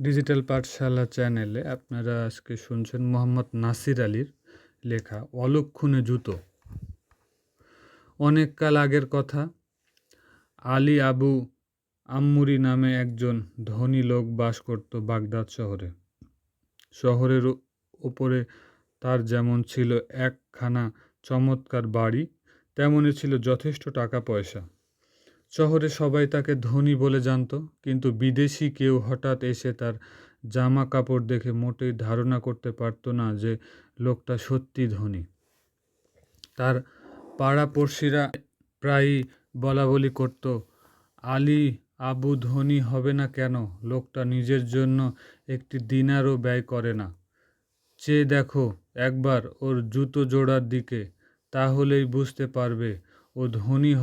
Digital পাঠশালা চ্যানেলে আপনারা আজকে শুনছেন মোহাম্মদ নাসির আলীর লেখা অলক্ষণে জুতো। অনেক কাল আগের কথা। আলী আবু আম্মুরি নামে একজন ধনী লোক বাস করত বাগদাদ শহরে। শহরের ওপরে তার যেমন ছিল একখানা চমৎকার বাড়ি, তেমনই ছিল যথেষ্ট টাকা পয়সা। শহরে সবাই তাকে ধনী বলে জানত, কিন্তু বিদেশি কেউ হঠাৎ এসে তার জামা কাপড় দেখে মোটেই ধারণা করতে পারত না যে লোকটা সত্যি ধনী। তার পাড়াপড়শিরা প্রায়ই বলাবলি করত, আলী আবু ধনী হবে না কেন? লোকটা নিজের জন্য একটি দিনারও ব্যয় করে না। চেয়ে দেখো একবার ওর জুতো জোড়ার দিকে, তাহলেই বুঝতে পারবে ও ধনী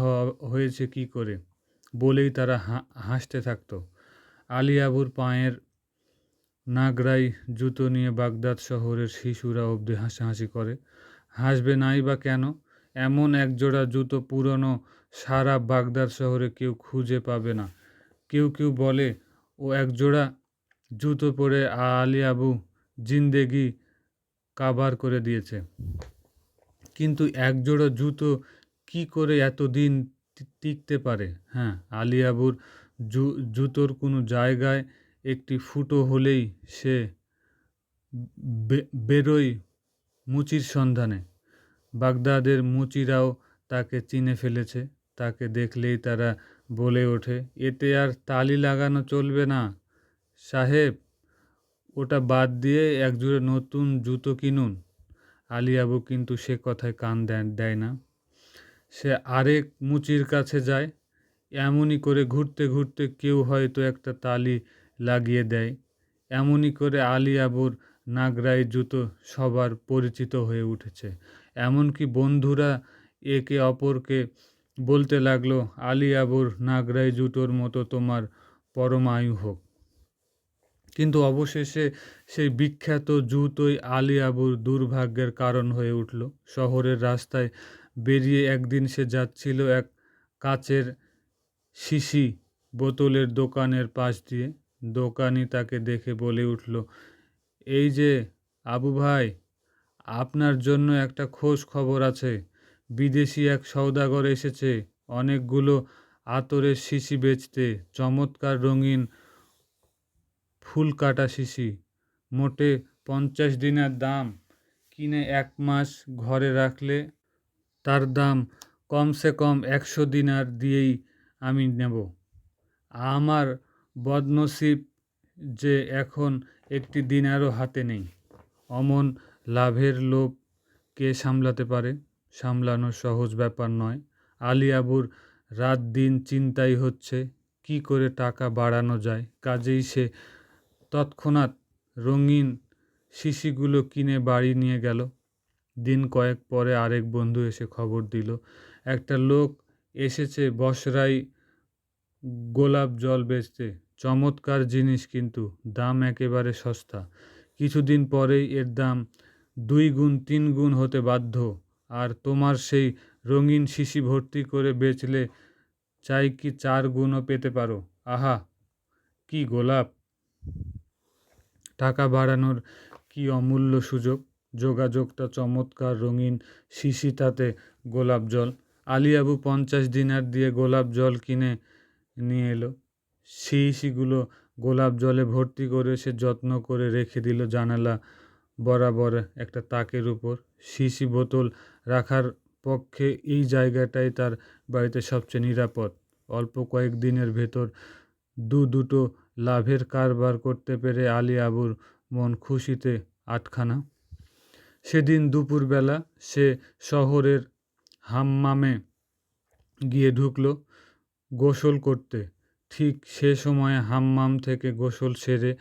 হয়েছে কি করে। বলেই তারা হাসতে থাকতো। আলী আবুর পায়ের নাগরাই জুতো নিয়ে বাগদাদ শহরের শিশুরা অবধি হাসাহাসি করে। হাসবে নাই বা কেন? এমন একজোড়া জুতো পুরনো সারা বাগদাদ শহরে কেউ খুঁজে পাবে না। কেউ কেউ বলে, ও একজোড়া জুতো পরে আলী আবু জিন্দেগি কাবার করে দিয়েছে। কিন্তু একজোড়া জুতো কি করে এতদিন টিকতে পারে? হ্যাঁ, আলী আবুর জুতোর কোনো জায়গায় একটি ফুটো হলেই সে বেরোয় মুচির সন্ধানে। বাগদাদের মুচিরাও তাকে চিনে ফেলেছে। তাকে দেখলেই তারা বলে ওঠে, এতে আর তালি লাগানো চলবে না সাহেব, ওটা বাদ দিয়ে একজোড়া নতুন জুতো কিনুন। আলী আবু কিন্তু সে কথায় কান দেয় না। সে আরেক মুচির কাছে যায়। এমনই করে ঘুরতে ঘুরতে কেউ হয়তো একটা তালি লাগিয়ে দেয়। এমনই করে আলী আবুর নাগরাই জুতো সবার পরিচিত হয়ে উঠেছে। এমনকি বন্ধুরা একে অপরকে বলতে লাগলো, আলী আবুর নাগরাই জুতোর মতো তোমার পরমায়ু হোক। কিন্তু অবশেষে সেই বিখ্যাত জুতোই আলী আবুর দুর্ভাগ্যের কারণ হয়ে উঠল। শহরের রাস্তায় বেরিয়ে একদিন সে যাচ্ছিল এক কাচের শিশি বোতলের দোকানের পাশ দিয়ে। দোকানি তাকে দেখে বলে উঠল, এই যে আবু ভাই, আপনার জন্য একটা খোঁজ খবর আছে। বিদেশি এক সওদাগর এসেছে অনেকগুলো আতরের শিশি বেচতে। চমৎকার রঙিন ফুল কাটা শিশি, মোটে 50 দিনার দাম। কিনে 1 মাস ঘরে রাখলে তার দাম কমসে কম 100 দিনার দিয়েই আমি নেব। আমার বদনসিব যে এখন একটি দিনারও হাতে নেই। অমন লাভের লোভ কে সামলাতে পারে? সামলানো সহজ ব্যাপার নয়। আলী আবুর রাত দিন চিন্তাই হচ্ছে কি করে টাকা বাড়ানো যায়। কাজেই সে তৎক্ষণাৎ রঙিন শিশিগুলো কিনে বাড়ি নিয়ে গেল। দিন কয়েক পরে আরেক বন্ধু এসে খবর দিল, একটা লোক এসেছে বসরাই গোলাপ জল বেচতে। চমৎকার জিনিস, কিন্তু দাম একেবারে সস্তা। কিছুদিন পরেই এর দাম 2 গুণ 3 গুণ হতে বাধ্য। আর তোমার সেই রঙিন শিশি ভর্তি করে বেচলে চাই কি 4 গুণও পেতে পারো। আহা, কি গোলাপ! টাকা বাড়ানোর কি অমূল্য সুযোগ! যোগাযোগটা চমৎকার। রঙিন শিশি, তাতে গোলাপ জল। আলী আবু 50 দিনার দিয়ে গোলাপ জল কিনে নিয়ে এলো। শিশিগুলো গোলাপ জলে ভর্তি করে সে যত্ন করে রেখে দিল জানালা বরাবর একটা তাকের উপর। শিশি বোতল রাখার পক্ষে এই জায়গাটাই তার বাড়িতে সবচেয়ে নিরাপদ। অল্প কয়েক দিনের ভেতর দুটো লাভের কারবার করতে পেরে আলী আবুর মন খুশিতে আটখানা। সেদিন দুপুরবেলা সে শহরের হাম্মামে গিয়ে ঢুকল গোসল করতে। ঠিক সে সময়ে হাম্মাম থেকে গোসল সেরে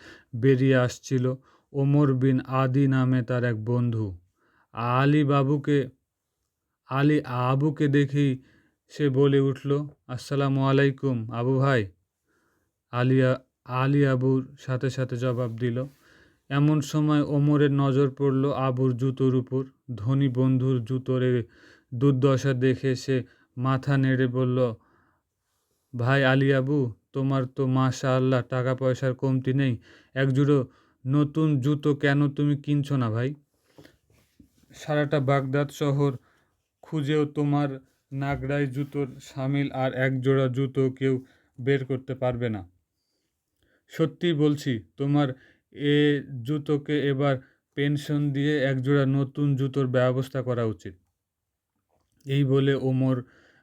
বেরিয়ে আসছিল ওমর বিন আদি নামে তার এক বন্ধু। আলী আবুকে দেখেই সে বলে উঠল, আসসালামু আলাইকুম আবু ভাই। আলী আবুর সাথে সাথে জবাব দিল। এমন সময় ওমরের নজর পড়ল আবুর জুতোর উপর। ধনী বন্ধুর জুতোর দুর্দশা দেখে সে মাথা নেড়ে বলল, ভাই আলী আবু, তোমার তো মাশাআল্লাহ টাকা পয়সার কমতি নেই, এক জোড়ো নতুন জুতো কেন তুমি কিনছো না ভাই? সারাটা বাগদাদ শহর খুঁজেও তোমার নাগরাই জুতোর সামিল আর এক জোড়া জুতো কেউ বের করতে পারবে না। সত্যিই বলছি, তোমার এ জুতোকে এবার পেনশন দিয়ে একজোড়া নতুন জুতোর ব্যবস্থা করা উচিত। এই বলে ওমর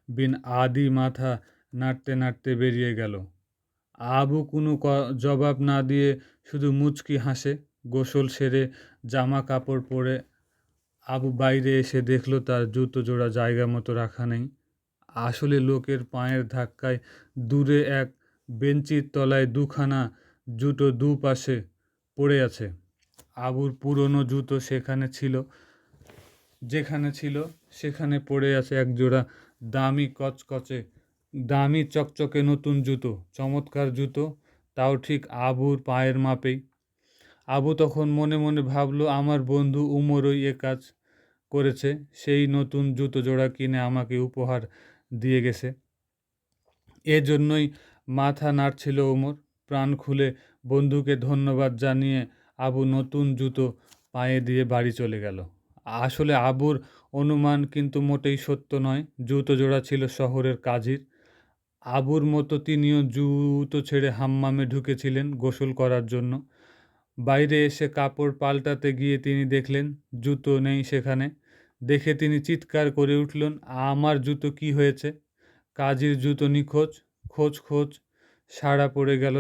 বিন আদি মাথা নাড়তে নাড়তে বেরিয়ে গেল। আবু কোনো জবাব না দিয়ে শুধু মুচকি হাসে। গোসল সেরে জামা কাপড় পরে আবু বাইরে এসে দেখলো তার জুতো জোড়া জায়গা মতো রাখা নেই। আসলে লোকের পায়ের ধাক্কায় দূরে এক বেঞ্চির তলায় দুখানা জুতো দুপাশে পড়ে আছে। আবুর পুরনো জুতো যেখানে ছিল সেখানে পড়ে আছে এক জোড়া দামি চকচকে নতুন জুতো, চমৎকার জুতো, তাও ঠিক আবুর পায়ের মাপেই। আবু তখন মনে মনে ভাবলো, আমার বন্ধু উমরই এ কাজ করেছে, সেই নতুন জুতো জোড়া কিনে আমাকে উপহার দিয়ে গেছে। এজন্যই মাথা নাড়ছিল ওমর। প্রাণ খুলে বন্ধুকে ধন্যবাদ জানিয়ে আবু নতুন জুতো পায়ে দিয়ে বাড়ি চলে গেল। আসলে আবুর অনুমান কিন্তু মোটেই সত্য নয়। জুতো জোড়া ছিল শহরের কাজীর। আবুর মতো তিনিও জুতো ছেড়ে হাম্মামে ঢুকেছিলেন গোসল করার জন্য। বাইরে এসে কাপড় পাল্টাতে গিয়ে তিনি দেখলেন জুতো নেই সেখানে। দেখে তিনি চিৎকার করে উঠলেন, আমার জুতো কি হয়েছে? কাজীর জুতো নিখোঁজ। খোঁজ খোঁজ সাড়া পড়ে গেল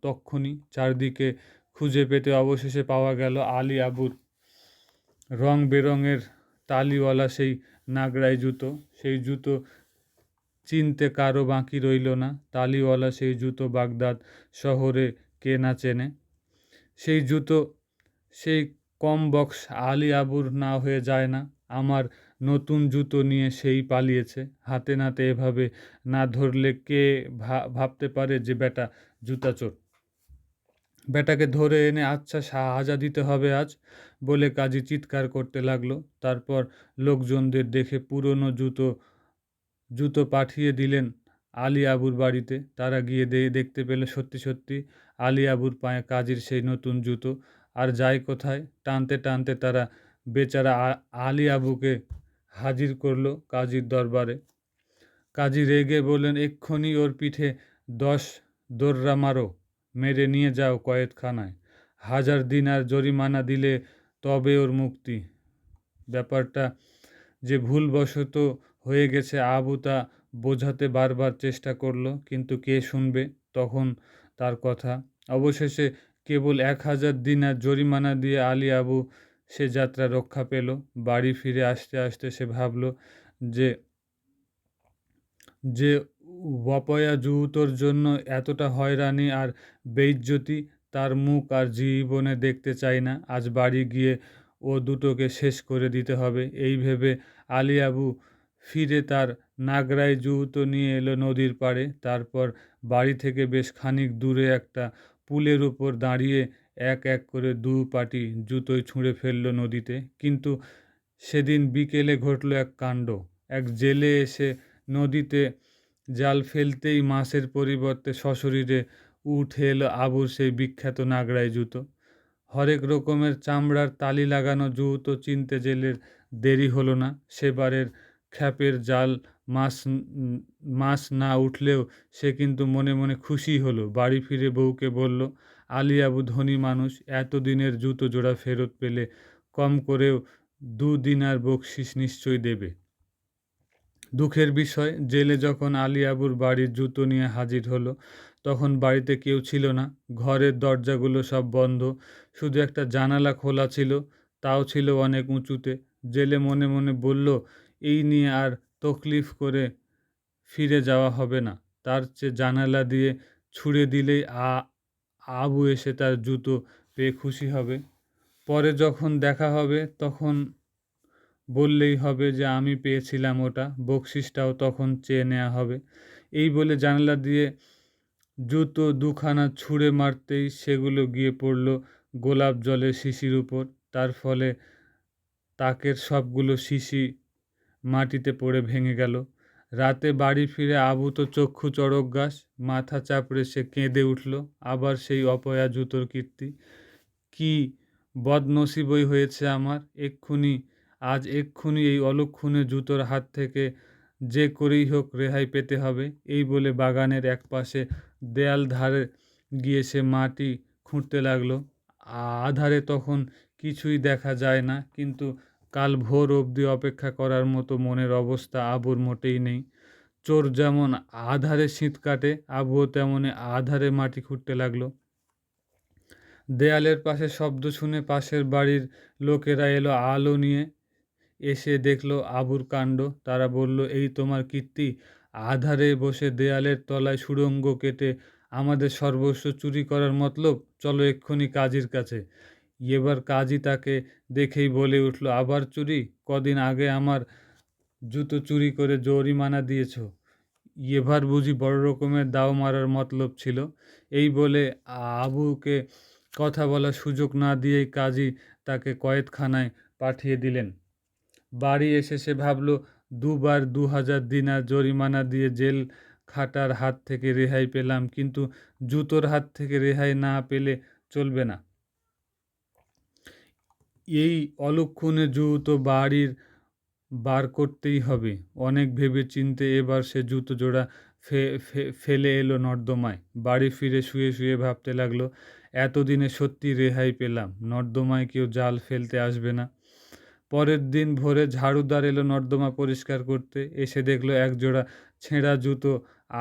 তক্ষুনি। চারদিকে খুঁজে পেতে অবশেষে পাওয়া গেল আলী আবুর রং বেরঙের তালিওয়ালা সেই নাগরাই জুতো। সেই জুতো চিনতে কারো বাকি রইল না। তালিওয়ালা সেই জুতো বাগদাদ শহরে কে না চেনে? সেই জুতো, সেই কম বক্স আলী আবুর না হয়ে যায় না? আমার নতুন জুতো নিয়ে সেই পালিয়েছে। হাতে নাতে এভাবে না ধরলে কে ভাবতে পারে যে বেটা জুতাচোর। বেটাকে ধরে এনে আচ্ছা সাজা দিতে হবে আজ, বলে কাজী চিৎকার করতে লাগলো। তারপর লোকজনদের দেখে পুরনো জুতো পাঠিয়ে দিলেন আলী আবুর বাড়িতে। তারা গিয়ে দেখতে পেল সত্যি সত্যি আলী আবুর পায়ে কাজীর সেই নতুন জুতো। আর যায় কোথায়? টানতে টানতে তারা বেচারা আলী আবুকে হাজির করলো কাজীর দরবারে। কাজী রেগে বললেন, এক্ষুনি ওর পিঠে 10 দোররা মারো, মেরে নিয়ে যাও কয়েদখানায়। 1000 দিনার জরিমানা দিলে তবে ওর মুক্তি। ব্যাপারটা যে ভুলবশত হয়ে গেছে আবু তা বোঝাতে বারবার চেষ্টা করলো, কিন্তু কে শুনবে তখন তার কথা। অবশেষে কেবল 1000 দিনার জরিমানা দিয়ে আলী আবু সে যাত্রা রক্ষা পেল। বাড়ি ফিরে আসতে আসতে সে ভাবল যে যে ওয়াপয়া জুতোর জন্য এতটা হয়রানি আর বেইজ্জতি তার মুখ আর জীবনে দেখতে চাই না। আজ বাড়ি গিয়ে ও দুটোকে শেষ করে দিতে হবে। এই ভেবে আলী আবু ফিরে তার নাগরাই জুতো নিয়ে এলো নদীর পাড়ে। তারপর বাড়ি থেকে বেশ খানিক দূরে একটা পুলের উপর দাঁড়িয়ে এক এক করে দু পাটি জুতোই ছুঁড়ে ফেললো নদীতে। কিন্তু সেদিন বিকেলে ঘটল এক কাণ্ড। এক জেলে এসে নদীতে জাল ফেলতেই মাছের পরিবর্তে সশরীরে উঠে এলো আবুর সেই বিখ্যাত নাগরাই জুতো। হরেক রকমের চামড়ার তালি লাগানো জুতো চিনতে জেলের দেরি হলো না। সেবারের খ্যাপের জাল মাছ না উঠলেও সে কিন্তু মনে মনে খুশি হলো। বাড়ি ফিরে বউকে বলল, আলী আবু ধনী মানুষ, এতদিনের জুতো জোড়া ফেরত পেলে কম করেও 2 দিনার বকশিস নিশ্চয়ই দেবে। দুঃখের বিষয়, জেলে যখন আলী আবুর বাড়ির জুতো নিয়ে হাজির হলো তখন বাড়িতে কেউ ছিল না। ঘরের দরজাগুলো সব বন্ধ, শুধু একটা জানালা খোলা ছিল, তাও ছিল অনেক উঁচুতে। জেলে মনে মনে বলল, এই নিয়ে আর তকলিফ করে ফিরে যাওয়া হবে না, তার চেয়ে জানালা দিয়ে ছুঁড়ে দিলেই আবু এসে তার জুতো পেয়ে খুশি হবে। পরে যখন দেখা হবে তখন বললেই হবে যে আমি পেয়েছিলাম ওটা, বকশিসটাও তখন চেয়ে নেওয়া হবে। এই বলে জানালা দিয়ে জুতো দুখানা ছুঁড়ে মারতেই সেগুলো গিয়ে পড়ল গোলাপ জলের শিশির উপর। তার ফলে তাকের সবগুলো শিশি মাটিতে পড়ে ভেঙে গেল। রাতে বাড়ি ফিরে আবু তো চক্ষু চড়ক গাছ, মাথা চাপড়ে সে কেঁদে উঠল। আবার সেই অপয়া জুতোর কীর্তি। কি বদনসিবই হয়েছে আমার! আজ এক্ষুনি এই অলক্ষণে জুতোর হাত থেকে যে করেই হোক রেহাই পেতে হবে। এই বলে বাগানের একপাশে দেয়াল ধারে গিয়ে সে মাটি খুঁড়তে লাগলো। আধারে তখন কিছুই দেখা যায় না, কিন্তু কাল ভোর অবধি অপেক্ষা করার মতো মনের অবস্থা আবুর মোটেই নেই। চোর যেমন আধারে শীত কাটে, আবুও তেমনি আধারে মাটি খুঁড়তে লাগলো। দেয়ালের পাশে শব্দ শুনে পাশের বাড়ির লোকেরা এলো আলো নিয়ে। এসে দেখলো আবুর কাণ্ড। তারা বলল, এই তোমার কীর্তি! আধারে বসে দেয়ালের তলায় সুড়ঙ্গ কেটে আমাদের সর্বস্ব চুরি করার মতলব! চলো এক্ষুনি কাজীর কাছে। এবার কাজী তাকে দেখেই বলে উঠল, আবার চুরি? কদিন আগে আমার জুতো চুরি করে জরিমানা দিয়েছ, এবার বুঝি বড় রকমের দাও মারার মতলব ছিল? এই বলে আবুকে কথা বলার সুযোগ না দিয়েই কাজী তাকে কয়েদখানায় পাঠিয়ে দিলেন। বাড়ি এসে সে ভাবল, দুবার 2000 দিনার জরিমানা দিয়ে জেল খাটার হাত থেকে রেহাই পেলাম, কিন্তু জুতোর হাত থেকে রেহাই না পেলে চলবে না। এই অলক্ষণে জুতো বার করতেই হবে। অনেক ভেবে চিন্তে এবার সে জুতো জোড়া ফেলে এলো নর্দমায়। বাড়ি ফিরে শুয়ে শুয়ে ভাবতে লাগলো, এতদিনে সত্যি রেহাই পেলাম, নর্দমায় কেউ জাল ফেলতে আসবে না। পরের দিন ভোরে ঝাড়ুদার এলো নর্দমা পরিষ্কার করতে। এসে দেখলো একজোড়া ছেঁড়া জুতো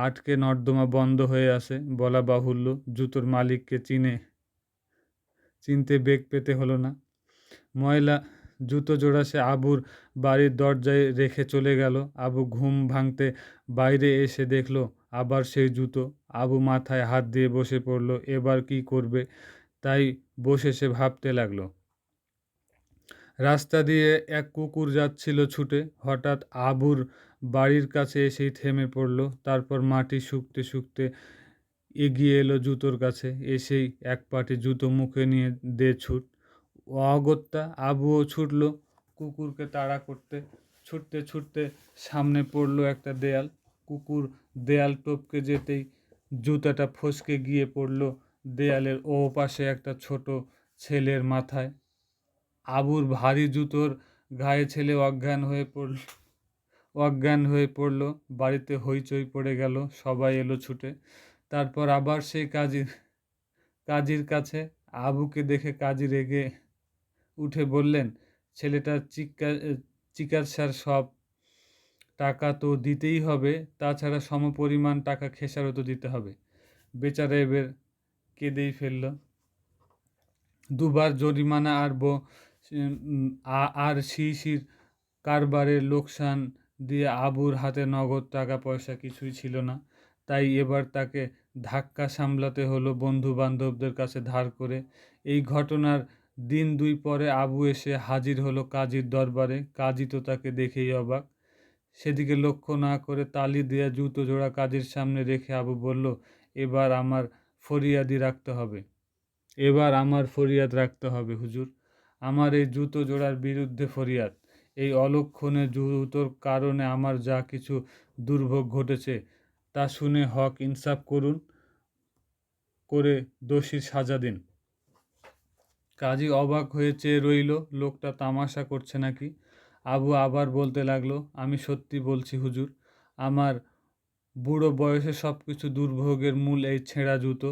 আটকে নর্দমা বন্ধ হয়ে আসে। বলা বাহুল্য, জুতোর মালিককে চিনতে বেগ পেতে হলো না। ময়লা জুতো জোড়া সে আবুর বাড়ির দরজায় রেখে চলে গেল। আবু ঘুম ভাঙতে বাইরে এসে দেখলো আবার সেই জুতো। আবু মাথায় হাত দিয়ে বসে পড়ল। এবার কি করবে তাই বসে সে ভাবতে লাগলো। রাস্তা দিয়ে এক কুকুর যাচ্ছিল ছুটে। হঠাৎ আবুর বাড়ির কাছে এসেই থেমে পড়ল। তারপর মাটি শুকতে শুকতে এগিয়ে এলো জুতোর কাছে। এসেই এক পাটি জুতো মুখে নিয়ে দে ছুট। অগত্যা আবুও ছুটল কুকুরকে তাড়া করতে। ছুটতে ছুটতে সামনে পড়ল একটা দেয়াল। কুকুর দেয়াল টপকে যেতেই জুতাটা ফসকে গিয়ে পড়ল দেয়ালের ও পাশে একটা ছোট ছেলের মাথায়। আবুর ভারী জুতোর গায়ে ছেলে অজ্ঞান হয়ে পড়ল। বাড়িতে হইচই পড়ে গেল। সবাই এলো ছুটে। তারপর আবার সেই কাজীর কাছে। আবুকে দেখে কাজী রেগে উঠে বললেন, ছেলেটার চিকিৎসার সব টাকা তো দিতেই হবে, তাছাড়া সমপরিমাণ টাকা খেসারতও দিতে হবে। বেচারা এবার কেঁদেই ফেলল। দুবার জরিমানা আর শিশির কারবারের লোকসান দিয়ে আবুর হাতে নগদ টাকা পয়সা কিছুই ছিল না। তাই এবার তাকে ধাক্কা সামলাতে হলো বন্ধু বান্ধবদের কাছে ধার করে। এই ঘটনার দিন 2 পরে আবু এসে হাজির হলো কাজীর দরবারে। কাজী তো তাকে দেখেই অবাক। সেদিকে লক্ষ্য না করে তালি দেয়া জুতো জোড়া কাজীর সামনে রেখে আবু বলল, এবার আমার ফরিয়াদ রাখতে হবে হুজুর। আমার এই জুতো জোড়ার বিরুদ্ধে ফরিয়াদ। এই অলক্ষণে জুতোর কারণে আমার যা কিছু দুর্ভোগ ঘটেছে তা শুনে হক ইনসাফ করে দোষীর সাজা দিন। কাজী অবাক হয়ে চেয়ে রইল, লোকটা তামাশা করছে নাকি। আবু আবার বলতে লাগলো, আমি সত্যি বলছি হুজুর, আমার বুড়ো বয়সে সব কিছু দুর্ভোগের মূল এই ছেঁড়া জুতো।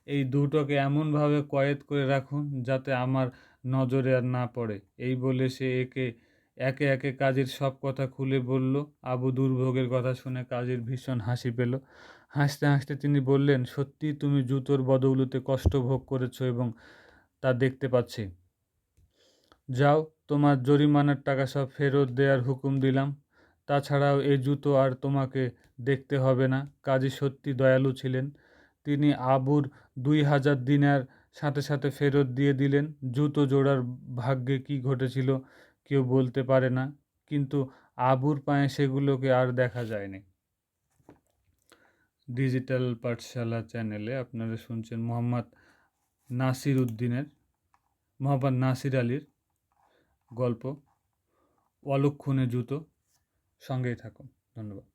এই দুটোকে এমনভাবে কয়েদ করে রাখুন যাতে আমার নজরে আর না পড়ে। এই বলে সে একে একে কাজীর সব কথা খুলে বলল। আবু দুর্ভোগের কথা শুনে কাজীর ভীষণ হাসি পেল। হাসতে হাসতে তিনি বললেন, সত্যিই তুমি জুতোর বদৌলতে কষ্ট ভোগ করেছো এবং তা দেখতে পাচ্ছি। যাও, তোমার জরিমানার টাকা সব ফেরত দেওয়ার হুকুম দিলাম। তাছাড়াও এই জুতো আর তোমাকে দেখতে হবে না। কাজী সত্যি দয়ালু ছিলেন। তিনি আবুর 2000 দিনার সাথে সাথে ফেরত দিয়ে দিলেন। জুতো জোড়ার ভাগ্যে কী ঘটেছিল কেউ বলতে পারে না, কিন্তু আবুর পায়ে সেগুলোকে আর দেখা যায়নি। ডিজিটাল পাঠশালা চ্যানেলে আপনারা শুনছেন মোহাম্মদ নাসির আলীর গল্প অলক্ষণে জুতো। সঙ্গেই থাকুন। ধন্যবাদ।